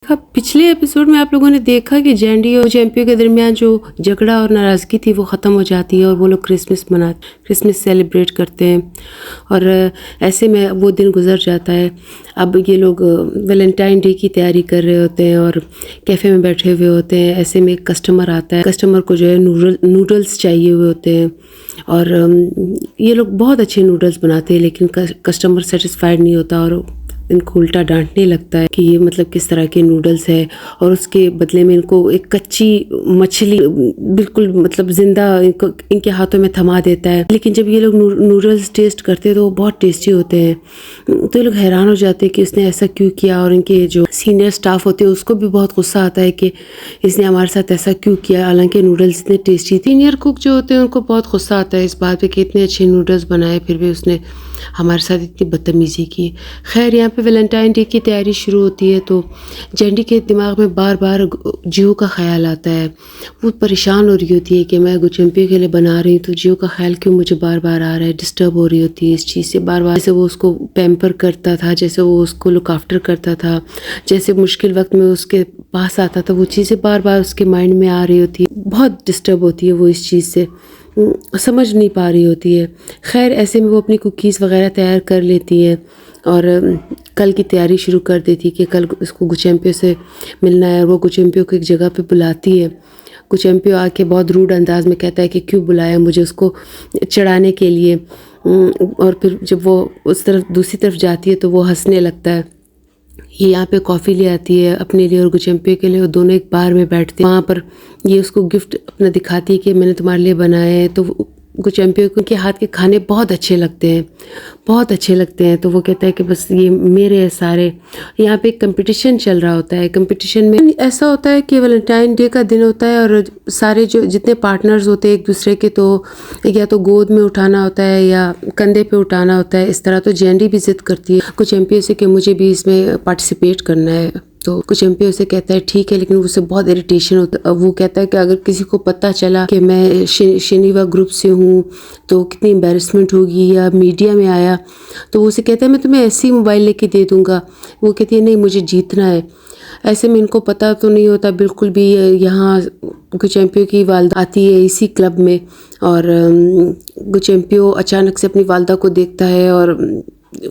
हाँ, पिछले एपिसोड में आप लोगों ने देखा कि जैंडी और जेम्पियो के दरमियान जो झगड़ा और नाराज़गी थी वो ख़त्म हो जाती है और वो लोग क्रिसमस सेलिब्रेट करते हैं और ऐसे में वो दिन गुजर जाता है। अब ये लोग वैलेंटाइन डे की तैयारी कर रहे होते हैं और कैफ़े में बैठे हुए होते हैं। ऐसे में एक कस्टमर आता है, कस्टमर को जो है नूडल्स चाहिए हुए होते हैं और ये लोग बहुत अच्छे नूडल्स बनाते हैं, लेकिन कस्टमर सेटिस्फाइड नहीं होता और इनको उल्टा डांटने लगता है कि ये मतलब किस तरह के नूडल्स है, और उसके बदले में इनको एक कच्ची मछली बिल्कुल मतलब जिंदा इनके हाथों में थमा देता है। लेकिन जब ये लोग नूडल्स टेस्ट करते हैं तो वो बहुत टेस्टी होते हैं, तो ये लोग हैरान हो जाते हैं कि उसने ऐसा क्यों किया। और इनके जो सीनियर स्टाफ होते हैं उसको भी बहुत गुस्सा आता है कि इसने हमारे साथ ऐसा क्यों किया, हालांकि नूडल्स इतने टेस्टी थे। सीनियर कुक जो होते हैं उनको बहुत गुस्सा आता है इस बात पे कि इतने अच्छे नूडल्स बनाए फिर भी उसने हमारे साथ इतनी बदतमीज़ी की। खैर, यहाँ पे वैलेंटाइन डे की तैयारी शुरू होती है तो जैंडी के दिमाग में बार बार जियो का ख्याल आता है। वो परेशान हो रही होती है कि मैं गुचम्पियो के लिए बना रही हूँ तो जियो का ख्याल क्यों मुझे बार बार आ रहा है। डिस्टर्ब हो रही होती है इस चीज़ से बार बार। जैसे वो उसको पैम्पर करता था, जैसे वो उसको लुक आफ्टर करता था, जैसे मुश्किल वक्त में उसके पास आता था, वो चीज़ें बार बार उसके माइंड में आ रही होती है। बहुत डिस्टर्ब होती है वो इस चीज़ से, समझ नहीं पा रही होती है। खैर, ऐसे में वो अपनी कुकीज़ वगैरह तैयार कर लेती है और कल की तैयारी शुरू कर देती है कि कल उसको गुचम्पियो से मिलना है। और वो गुचम्पियो को एक जगह पे बुलाती है। गुचम्पियो आके बहुत रूड अंदाज में कहता है कि क्यों बुलाया मुझे, उसको चढ़ाने के लिए। और फिर जब वो उस तरफ दूसरी तरफ जाती है तो वो हंसने लगता है। ये यहाँ पे कॉफ़ी ले आती है अपने लिए और गुचम्पियो के लिए, और दोनों एक बार में बैठते हैं। वहाँ पर ये उसको गिफ्ट अपना दिखाती है कि मैंने तुम्हारे लिए बनाए हैं। तो गुचम्पियो के हाथ के खाने बहुत अच्छे लगते हैं, बहुत अच्छे लगते हैं। तो वो कहता है कि बस ये मेरे है सारे। यहाँ पे एक कंपटीशन चल रहा होता है। कंपटीशन में ऐसा होता है कि वैलेंटाइन डे का दिन होता है और सारे जो जितने पार्टनर्स होते हैं एक दूसरे के, तो या तो गोद में उठाना होता है या कंधे पे उठाना होता है। इस तरह तो जैंडी भी जिद करती है गुचम्पियो से कि मुझे भी इसमें पार्टिसिपेट करना है। तो गुचम्पियो से कहता है ठीक है, लेकिन उसे बहुत इरिटेशन होता है। वो कहता है कि अगर किसी को पता चला कि मैं शिनीवा ग्रुप से हूँ तो कितनी एम्बेरसमेंट होगी, या मीडिया में आया तो वो उसे कहता है मैं तुम्हें ऐसी मोबाइल लेके दे दूँगा। वो कहती है नहीं, मुझे जीतना है। ऐसे में इनको पता तो नहीं होता बिल्कुल भी। यहाँ गुचम्पियो की वालदा आती है इसी क्लब में और गुचम्पियो अचानक से अपनी वालदा को देखता है और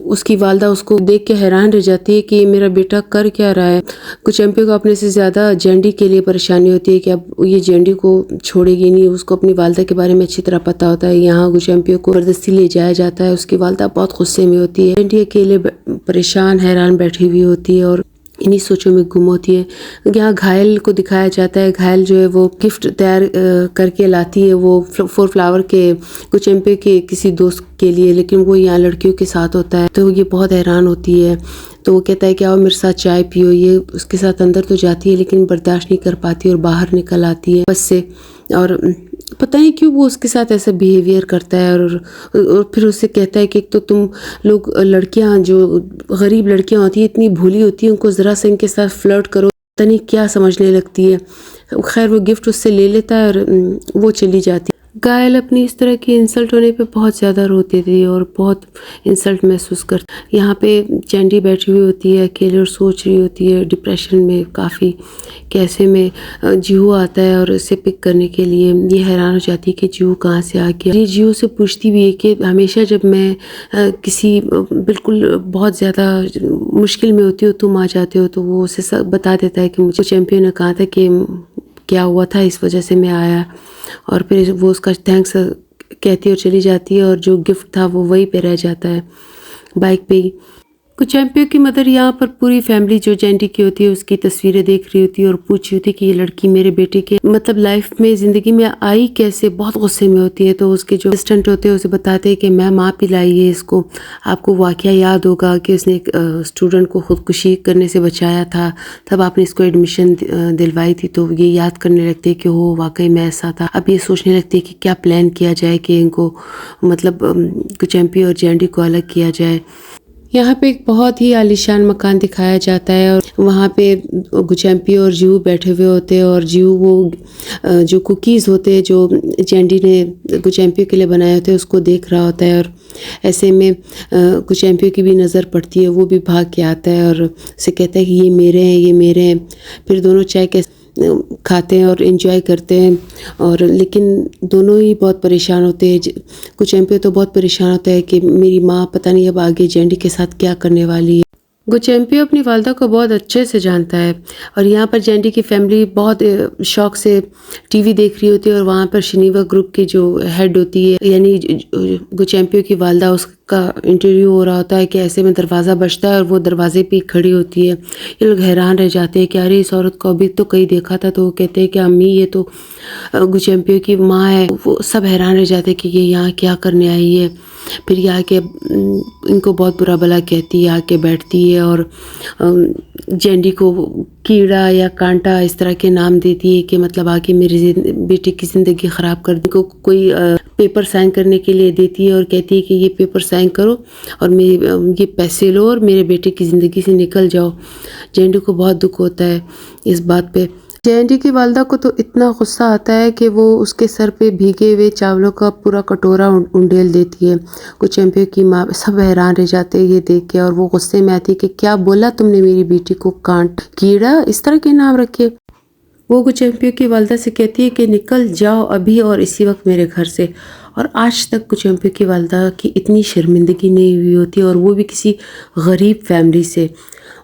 उसकी वालदा उसको देख के हैरान रह जाती है कि मेरा बेटा कर क्या रहा है। गुचम्पियो को अपने से ज़्यादा जैंडी के लिए परेशानी होती है कि अब ये जैंडी को छोड़ेगी नहीं। उसको अपनी वालदा के बारे में अच्छी तरह पता होता है। यहाँ गुचम्पियो को ज़बरदस्ती ले जाया जाता है। उसकी वालदा बहुत गुस्से में होती है। जैंडी अकेले परेशान हैरान बैठी हुई होती है और इन्हीं सोचों में गुम होती है। यहाँ घायल को दिखाया जाता है। घायल जो है वो गिफ्ट तैयार करके लाती है, वो 4 फ्लावर के गुचम्पियो के किसी दोस्त के लिए, लेकिन वो यहाँ लड़कियों के साथ होता है। तो ये बहुत हैरान होती है। तो वो कहता है कि आओ मेरे साथ चाय पियो। ये उसके साथ अंदर तो जाती है लेकिन बर्दाश्त नहीं कर पाती और बाहर निकल आती है बस से। और पता नहीं क्यों वो उसके साथ ऐसा बिहेवियर करता है और फिर उससे कहता है कि एक तो तुम लोग लड़कियां जो गरीब लड़कियां होती हैं इतनी भोली होती हैं, उनको ज़रा सा इनके साथ फ्लर्ट करो, पता नहीं क्या समझने लगती है। खैर, वो गिफ्ट उससे ले लेता है और वो चली जाती है। घायल अपनी इस तरह की इंसल्ट होने पे बहुत ज़्यादा रोती थी और बहुत इंसल्ट महसूस करती। यहाँ पे जैंडी बैठी हुई होती है अकेले और सोच रही होती है डिप्रेशन में काफ़ी। कैसे में जियो आता है और इसे पिक करने के लिए। ये हैरान हो जाती है कि जियो कहाँ से आ गया। ये जियो से पूछती भी है कि हमेशा जब मैं किसी बिल्कुल बहुत ज़्यादा मुश्किल में होती हो तुम आ जाते हो। तो वो उसे सब बता देता है कि मुझे चैम्पियन ने कहा था कि क्या हुआ था, इस वजह से मैं आया। और फिर वो उसका थैंक्स कहती है और चली जाती है और जो गिफ्ट था वो वहीं पे रह जाता है बाइक पे ही। गुचम्पियो की मदर यहाँ पर पूरी फैमिली जो जैंडी की होती है उसकी तस्वीरें देख रही होती है और पूछ रही होती है कि ये लड़की मेरे बेटे के मतलब लाइफ में ज़िंदगी में आई कैसे। बहुत गुस्से में होती है। तो उसके जो असिस्टेंट होते हैं उसे बताते हैं कि मैम आप ही लाई है इसको। आपको वाकया याद होगा कि उसने एक स्टूडेंट को खुदकुशी करने से बचाया था, तब आपने इसको एडमिशन दिलवाई थी। तो ये याद करने लगते हैं कि हो वाकई में ऐसा था। अब ये सोचने लगते हैं कि क्या प्लान किया जाए कि इनको मतलब गुचम्पियो और जैंडी को अलग किया जाए। यहाँ पे एक बहुत ही आलीशान मकान दिखाया जाता है और वहाँ पे गुचैम्पी और जीव बैठे हुए होते हैं और जीव वो जो कुकीज़ होते हैं जो जैंडी ने गुचैम्पी के लिए बनाए होते हैं उसको देख रहा होता है। और ऐसे में गुचैम्पी की भी नज़र पड़ती है, वो भी भाग के आता है और उसे कहता है कि ये मेरे हैं, ये मेरे हैं। फिर दोनों चाय के खाते हैं और एंजॉय करते हैं। और लेकिन दोनों ही बहुत परेशान होते हैं। गुचैम्पी तो बहुत परेशान होता है कि मेरी माँ पता नहीं अब आगे जैंडी के साथ क्या करने वाली है। गुचैम्पी अपनी वालदा को बहुत अच्छे से जानता है और यहाँ पर जैंडी की फैमिली बहुत शौक से टीवी देख रही होती है और वहाँ पर शनीवा ग्रुप की जो हेड होती है यानी गुचैम्पी की वालदा, उसका इंटरव्यू हो रहा होता है कि ऐसे में दरवाज़ा बजता है और वो दरवाजे पे खड़ी होती है। ये लोग हैरान रह जाते हैं कि अरे इस औरत को अभी तो कहीं देखा था। तो वो कहते हैं कि अम्मी ये तो गुचैम्पी की माँ है। वो सब हैरान रह जाते हैं कि ये यहाँ क्या करने आई है। फिर ये आके इनको बहुत बुरा भला कहती है, आके बैठती है और जैंडी को कीड़ा या कांटा इस तरह के नाम देती है कि मतलब आके मेरी बेटे की ज़िंदगी ख़राब कर दी। को कोई पेपर साइन करने के लिए देती है और कहती है कि ये पेपर साइन करो और मेरे ये पैसे लो और मेरे बेटे की ज़िंदगी से निकल जाओ। जैंडी को बहुत दुख होता है इस बात पे। जैंडी की वालदा को तो इतना गुस्सा आता है कि वो उसके सर पे भीगे हुए चावलों का पूरा कटोरा उंडेल देती है। गुचैम्पी की माँ सब हैरान रह जाते हैं ये देख के और वो गुस्से में आती है कि क्या बोला तुमने मेरी बेटी को, कांट, कीड़ा, इस तरह के नाम रखे। वो गुचैम्पी की वालदा से कहती है कि निकल जाओ अभी और इसी वक्त मेरे घर से। और आज तक गुचैम्पी की वालदा की इतनी शर्मिंदगी नहीं हुई होती और वो भी किसी गरीब फैमिली से।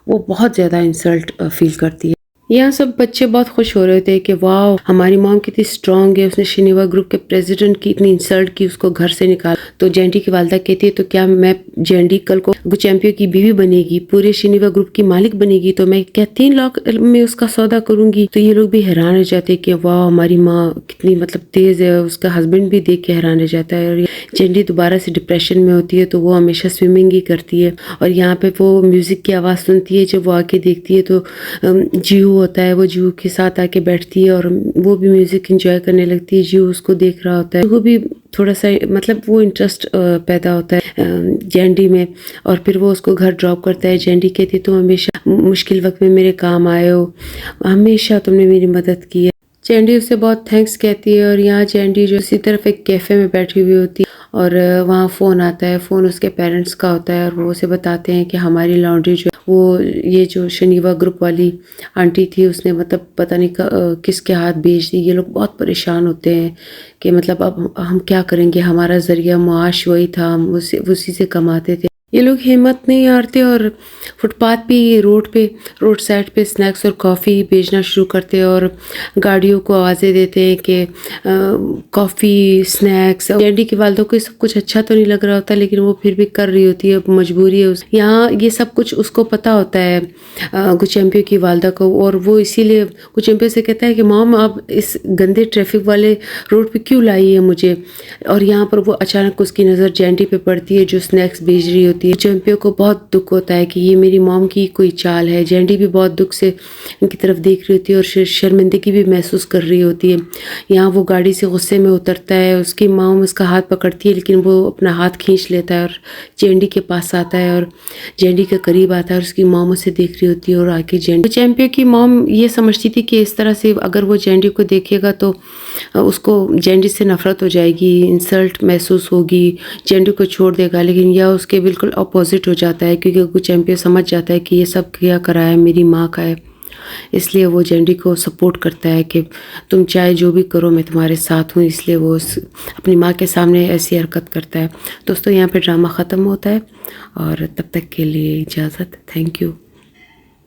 वो बहुत ज़्यादा इंसल्ट फील करती है। यहाँ सब बच्चे बहुत खुश हो रहे थे कि वाह हमारी मॉम कितनी स्ट्रांग है, उसने शनीवा ग्रुप के प्रेसिडेंट की इतनी इंसल्ट की, उसको घर से निकाला। तो जैंडी की वालदा कहती है तो क्या मैं जैंडी कल को गुचैम्पी की बीवी बनेगी, पूरे शनीवा ग्रुप की मालिक बनेगी, तो मैं क्या 3 लाख में उसका सौदा करूंगी। तो ये लोग भी हैरान रह जाते हैं कि वाह हमारी माँ कितनी मतलब तेज है। उसका हस्बैंड भी देख के हैरान रह जाता है। और जैंडी दोबारा से डिप्रेशन में होती है तो वो हमेशा स्विमिंग ही करती है और यहाँ पे वो म्यूजिक की आवाज़ सुनती है। जब वो आके देखती है तो जीव होता है, वो जीव के साथ आके बैठती है और वो भी म्यूजिक एंजॉय करने लगती है। जीव उसको देख रहा होता है, वो भी थोड़ा सा मतलब वो इंटरेस्ट पैदा होता है जैंडी में और फिर वो उसको घर ड्रॉप करता है। जैंडी कहती है तुम हमेशा मुश्किल वक्त में मेरे काम आए हो, हमेशा तुमने मेरी मदद की है। जैंडी उससे बहुत थैंक्स कहती है और यहाँ जैंडी जो इसी तरफ एक कैफ़े में बैठी हुई होती है और वहाँ फ़ोन आता है। फ़ोन उसके पेरेंट्स का होता है और वो उसे बताते हैं कि हमारी लॉन्ड्री जो वो ये जो शनीवा ग्रुप वाली आंटी थी उसने मतलब पता नहीं किसके हाथ बेच दी। ये लोग बहुत परेशान होते हैं कि मतलब अब हम क्या करेंगे, हमारा ज़रिया मुआश वही था, हम उसी से कमाते थे। ये लोग हिम्मत नहीं हारते और फुटपाथ पे रोड साइड पे स्नैक्स और कॉफ़ी बेचना शुरू करते हैं और गाड़ियों को आवाज़ें देते हैं कि कॉफ़ी, स्नैक्स। जैंडी की वालदा को सब कुछ अच्छा तो नहीं लग रहा होता लेकिन वो फिर भी कर रही होती है, मजबूरी है। यहाँ ये सब कुछ उसको पता होता है गुचैम्पी की वालदा को और वो इसीलिए गुचैम्पी से कहता है कि मॉम आप इस गंदे ट्रैफिक वाले रोड पे क्यों लाई है मुझे। और यहाँ पर वो अचानक उसकी नज़र जैंडी पे पड़ती है जो स्नैक्स बेच रही होती है। गुचैम्पी को बहुत दुख होता है कि ये मेरी मॉम की कोई चाल है। जैंडी भी बहुत दुख से इनकी तरफ देख रही होती है और शर्मिंदगी भी महसूस कर रही होती है। यहाँ वो गाड़ी से गुस्से में उतरता है, उसकी मॉम उसका हाथ पकड़ती है लेकिन वो अपना हाथ खींच लेता है और जैंडी के पास आता है और जैंडी के करीब आता है और उसकी मॉम उसे देख रही होती है और आके गुचैम्पी की मॉम ये समझती थी कि इस तरह से अगर वो जैंडी को देखेगा तो उसको जैंडी से नफरत हो जाएगी, इंसल्ट महसूस होगी, जैंडी को छोड़ देगा। लेकिन यह उसके बिल्कुल अपोजिट हो जाता है क्योंकि गुचैम्पी समझ जाता है कि ये सब क्या करा है मेरी माँ का है। इसलिए वो जैंडी को सपोर्ट करता है कि तुम चाहे जो भी करो मैं तुम्हारे साथ हूँ। इसलिए वो अपनी माँ के सामने ऐसी हरकत करता है। दोस्तों यहाँ पे ड्रामा ख़त्म होता है और तब तक के लिए इजाज़त। Thank you.